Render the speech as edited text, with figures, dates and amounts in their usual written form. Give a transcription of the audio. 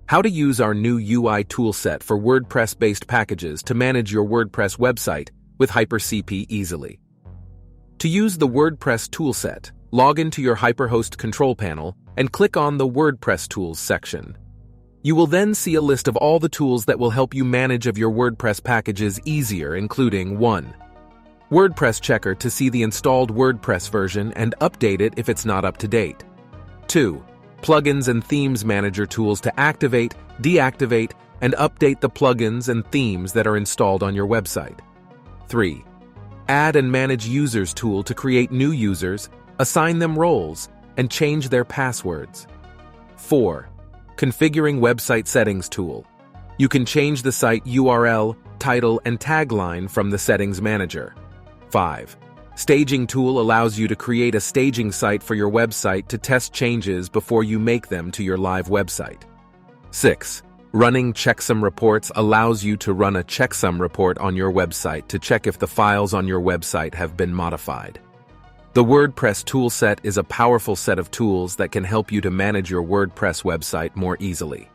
How to use our new UI toolset for WordPress-based packages to manage your WordPress website with HyperCP easily. To use the WordPress toolset, log into your Hyper.Host control panel and click on the WordPress Tools section. You will then see a list of all the tools that will help you manage your WordPress packages easier, including 1. WordPress Checker to see the installed WordPress version and update it if it's not up to date. 2. Plugins and Themes Manager tools to activate, deactivate, and update the plugins and themes that are installed on your website. 3. Add and Manage Users tool to create new users, assign them roles, and change their passwords. 4. Configuring Website Settings tool. You can change the site URL, title, and tagline from the Settings Manager. 5. Staging tool allows you to create a staging site for your website to test changes before you make them to your live website. 6. Running checksum reports allows you to run a checksum report on your website to check if the files on your website have been modified. The WordPress toolset is a powerful set of tools that can help you to manage your WordPress website more easily.